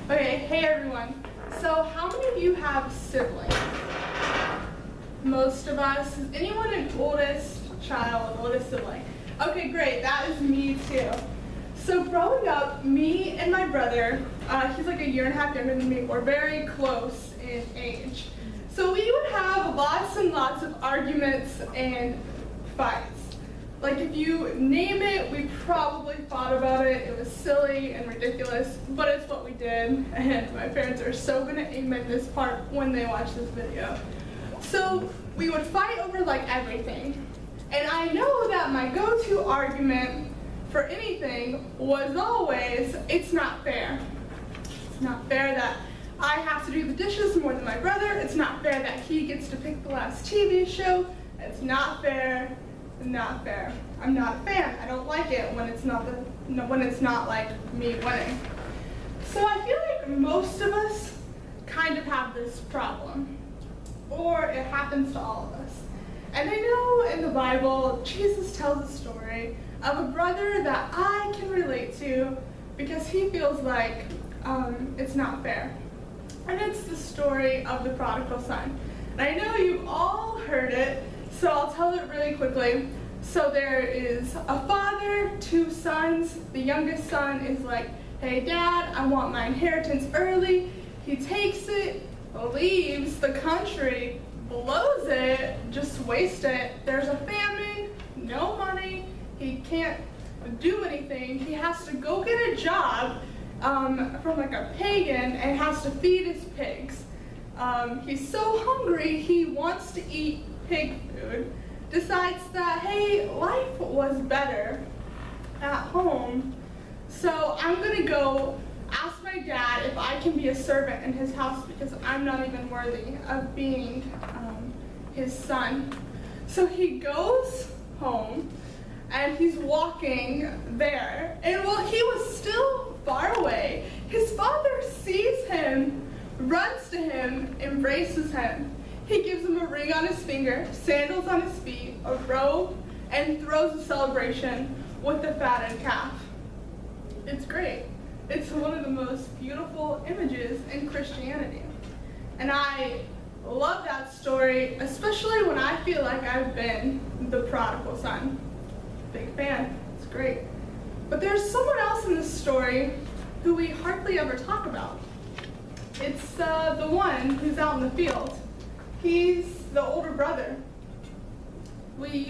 Okay, hey everyone. So how many of you have siblings? Most of us. Is anyone an oldest child, oldest sibling? Okay, great. That is me too. So growing up, me and my brother, he's like a year and a half younger than me, we're very close in age. So we would have lots and lots of arguments and fights. Like if you name it, we probably fought about it. It was silly and ridiculous, but it's what we did. And my parents are so gonna amen this part when they watch this video. So we would fight over like everything. And I know that my go-to argument for anything was always, it's not fair. It's not fair that I have to do the dishes more than my brother. It's not fair that he gets to pick the last TV show. It's not fair. Not fair. I'm not a fan. I don't like it when it's not like me winning. So I feel like most of us kind of have this problem, or it happens to all of us. And I know in the Bible, Jesus tells a story of a brother that I can relate to because he feels like it's not fair. And it's the story of the prodigal son. And I know you've all heard it, so I'll tell it really quickly. So there is a father, two sons. The youngest son is like, hey dad, I want my inheritance early. He takes it, leaves the country, blows it, just wastes it. There's a famine, no money, he can't do anything. He has to go get a job from like a pagan and has to feed his pigs. He's so hungry, he wants to eat pig food, decides that, hey, life was better at home, so I'm gonna go ask my dad if I can be a servant in his house because I'm not even worthy of being his son. So he goes home and he's walking there, and while he was still far away, his father sees him, runs to him, embraces him. He gives him a ring on his finger, sandals on his feet, a robe, and throws a celebration with the fattened calf. It's great. It's one of the most beautiful images in Christianity. And I love that story, especially when I feel like I've been the prodigal son. Big fan. It's great. But there's someone else in this story who we hardly ever talk about. It's the one who's out in the field. He's the older brother. We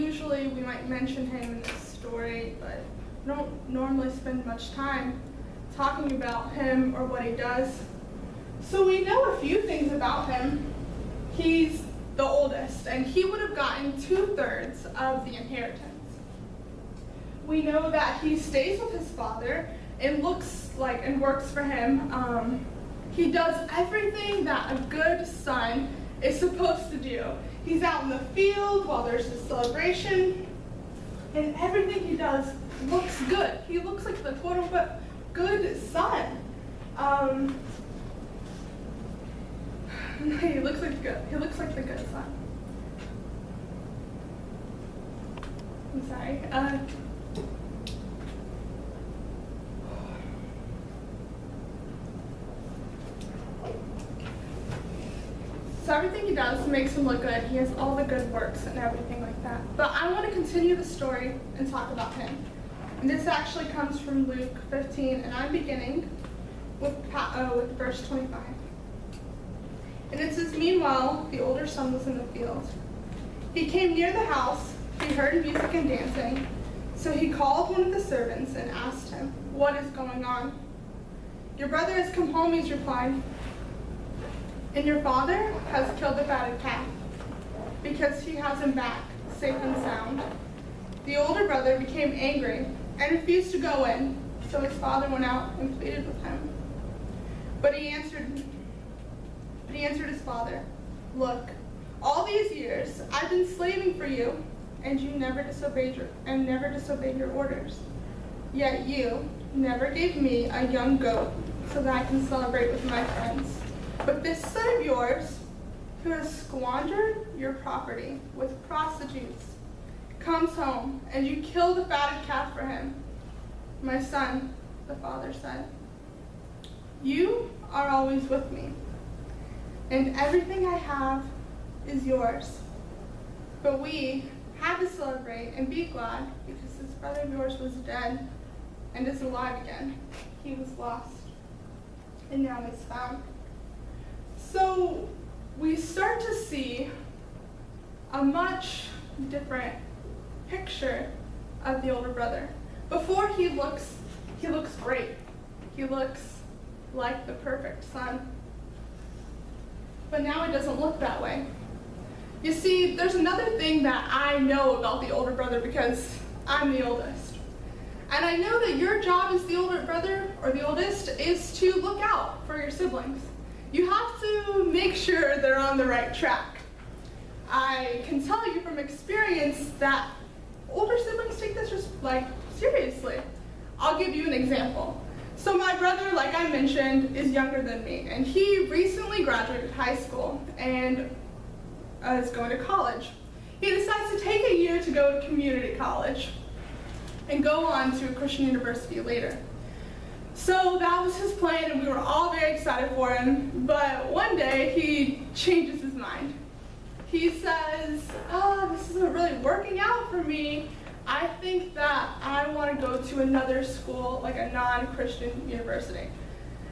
might mention him in this story, but we don't normally spend much time talking about him or what he does. So we know a few things about him. He's the oldest, and he would have gotten 2/3 of the inheritance. We know that he stays with his father and works for him. He does everything that a good son is supposed to do. He's out in the field while there's a celebration, and everything he does looks good. He looks like the quote-unquote good son. He looks like the good son. I'm sorry. So everything he does makes him look good. He has all the good works and everything like that. But I want to continue the story and talk about him. And this actually comes from Luke 15, and I'm beginning with verse 25. And it says, meanwhile, the older son was in the field. He came near the house. He heard music and dancing. So he called one of the servants and asked him, what is going on? Your brother has come home, he's replied. And your father has killed the fatted calf, because he has him back, safe and sound. The older brother became angry and refused to go in, so his father went out and pleaded with him. But he answered his father, look, all these years I've been slaving for you, and you never disobeyed your orders. Yet you never gave me a young goat so that I can celebrate with my friends. But this son of yours, who has squandered your property with prostitutes, comes home, and you kill the fatted calf for him. My son, the father said, you are always with me, and everything I have is yours. But we had to celebrate and be glad because this brother of yours was dead and is alive again. He was lost and now is found. So we start to see a much different picture of the older brother. Before he looks great. He looks like the perfect son. But now it doesn't look that way. You see, there's another thing that I know about the older brother because I'm the oldest. And I know that your job as the older brother or the oldest is to look out for your siblings. You have to make sure they're on the right track. I can tell you from experience that older siblings take this just seriously. I'll give you an example. So my brother, like I mentioned, is younger than me, and he recently graduated high school and is going to college. He decides to take a year to go to community college and go on to a Christian university later. So that was his plan, and we were all very excited for him, but one day he changes his mind. He says, this isn't really working out for me. I think that I want to go to another school, like a non-Christian university.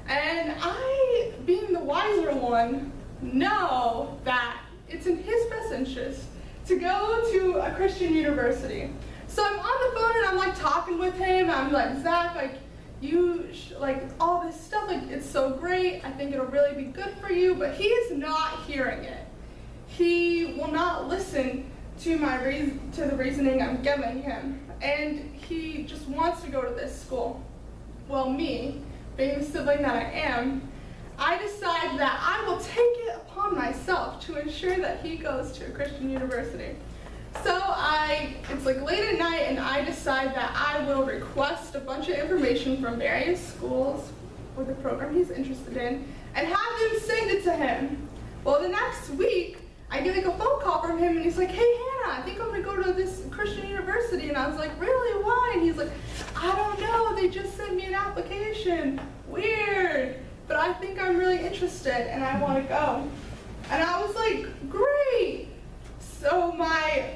And I, being the wiser one, know that it's in his best interest to go to a Christian university. So I'm on the phone and I'm talking with him. I'm like, Zach, all this stuff, it's so great. I think it'll really be good for you, but he is not hearing it. He will not listen to the reasoning I'm giving him, and he just wants to go to this school. Well, me, being the sibling that I am, I decide that I will take it upon myself to ensure that he goes to a Christian university. So it's late at night, and I decide that I will request a bunch of information from various schools or the program he's interested in, and have them send it to him. Well, the next week, I get a phone call from him, and he's like, "Hey, Hannah, I think I'm going to go to this Christian university." And I was like, "Really? Why?" And he's like, "I don't know. They just sent me an application. Weird. But I think I'm really interested, and I want to go." And I was like, "Great." So my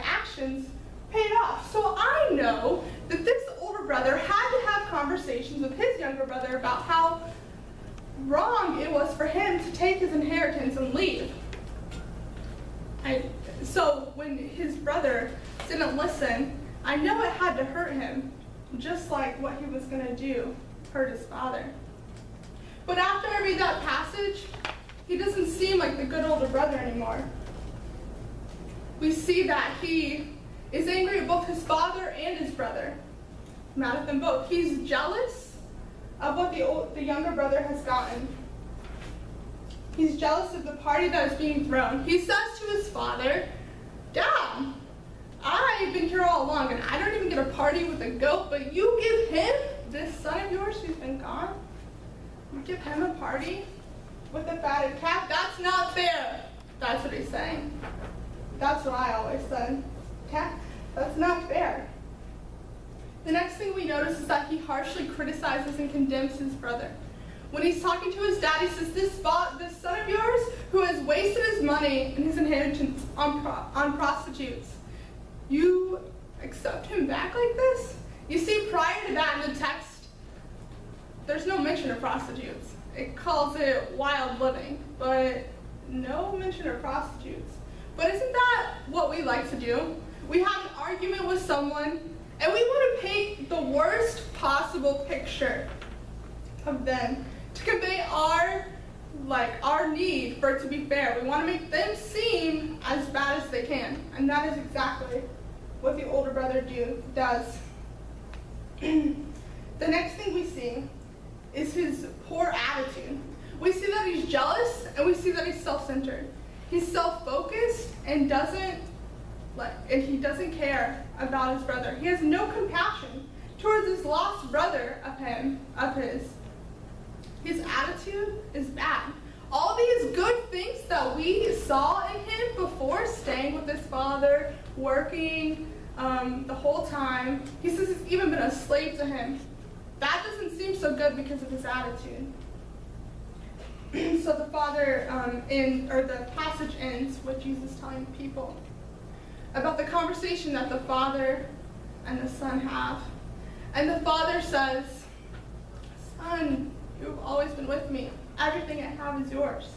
actions paid off. So I know that this older brother had to have conversations with his younger brother about how wrong it was for him to take his inheritance and leave. So when his brother didn't listen, I know it had to hurt him, just like what he was going to do hurt his father. But after I read that passage, he doesn't seem like the good older brother anymore. We see that he is angry at both his father and his brother, mad at them both. He's jealous of what the younger brother has gotten. He's jealous of the party that is being thrown. He says to his father, "Dad, I've been here all along, and I don't even get a party with a goat, but you give him, this son of yours who's been gone, you give him a party with a fatted calf? That's not fair." That's what he's saying. That's what I always said. That's not fair. The next thing we notice is that he harshly criticizes and condemns his brother. When he's talking to his dad, he says, this son of yours who has wasted his money and his inheritance on prostitutes, you accept him back like this? You see, prior to that in the text, there's no mention of prostitutes. It calls it wild living, but no mention of prostitutes. But isn't that what we like to do? We have an argument with someone, and we want to paint the worst possible picture of them to convey our need for it to be fair. We want to make them seem as bad as they can, and that is exactly what the older brother does. The next thing we see is his poor attitude. We see that he's jealous, and we see that he's self-centered. He's self-focused and he doesn't care about his brother. He has no compassion towards this lost brother of his. His attitude is bad. All these good things that we saw in him before, staying with his father, working the whole time, he says he's even been a slave to him. That doesn't seems so good because of his attitude. So the father, the passage ends with Jesus telling people about the conversation that the father and the son have. And the father says, "Son, you've always been with me. Everything I have is yours."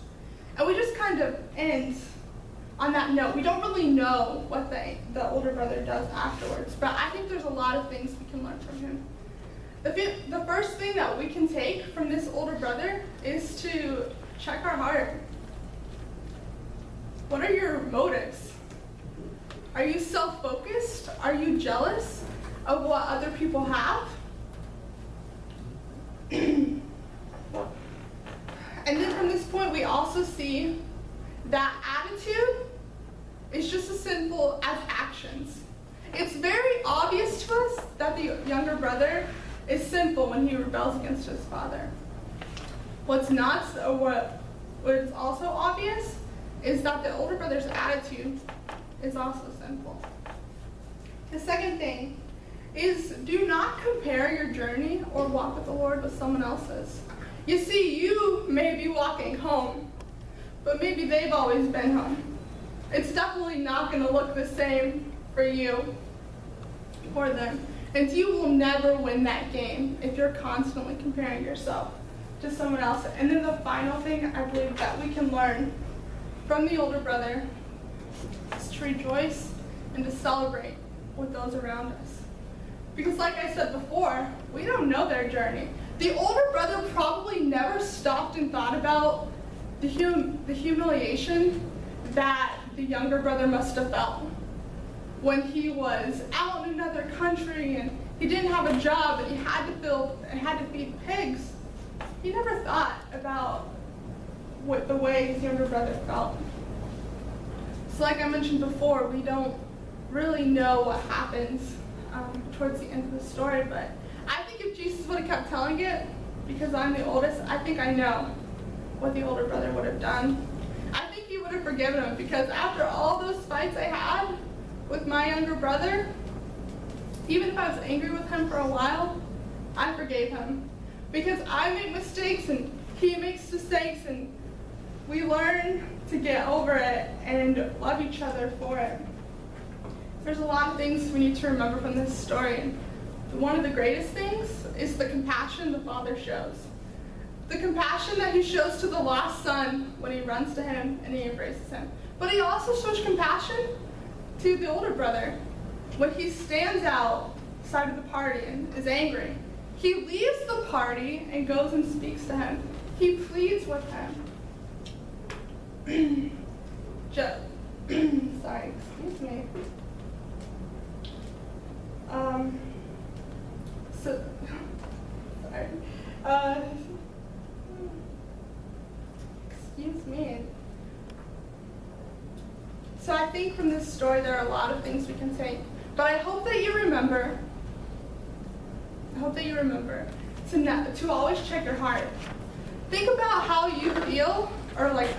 And we just kind of end on that note. We don't really know what the older brother does afterwards, but I think there's a lot of things we can learn from him. The first thing that we can take from this older brother is to check our heart. What are your motives? Are you self-focused? Are you jealous of what other people have? And then from this point, we also see that attitude is just as sinful as actions. It's very obvious to us that the younger brother is sinful when he rebels against his father. What's not, or what is also obvious, is that the older brother's attitude is also sinful. The second thing is, do not compare your journey or walk with the Lord with someone else's. You see, you may be walking home, but maybe they've always been home. It's definitely not going to look the same for you or them. And you will never win that game if you're constantly comparing yourself to someone else. And then the final thing I believe that we can learn from the older brother is to rejoice and to celebrate with those around us. Because like I said before, we don't know their journey. The older brother probably never stopped and thought about the humiliation that the younger brother must have felt when he was out in another country and he didn't have a job and he had to feed pigs. He never thought about the way his younger brother felt. So like I mentioned before, we don't really know what happens towards the end of the story, but I think if Jesus would have kept telling it, because I'm the oldest, I think I know what the older brother would have done. I think he would have forgiven him, because after all those fights I had with my younger brother, even if I was angry with him for a while, I forgave him. Because I make mistakes and he makes mistakes, and we learn to get over it and love each other for it. There's a lot of things we need to remember from this story. And one of the greatest things is the compassion the father shows. The compassion that he shows to the lost son when he runs to him and he embraces him. But he also shows compassion to the older brother when he stands outside of the party and is angry. He leaves the party and goes and speaks to him. He pleads with him. Sorry, excuse me. Excuse me. So I think from this story there are a lot of things we can take. But I hope that you remember to always check your heart. Think about how you feel, or like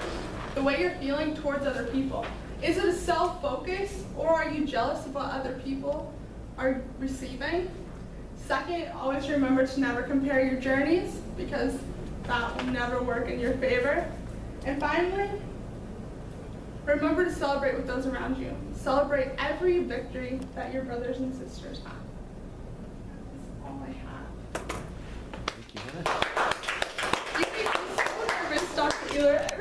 the way you're feeling towards other people. Is it a self-focus, or are you jealous of what other people are receiving? Second, always remember to never compare your journeys, because that will never work in your favor. And finally, remember to celebrate with those around you. Celebrate every victory that your brothers and sisters have. That's all I have. Thank you, Hannah. You can be so nervous, Dr. Ehler.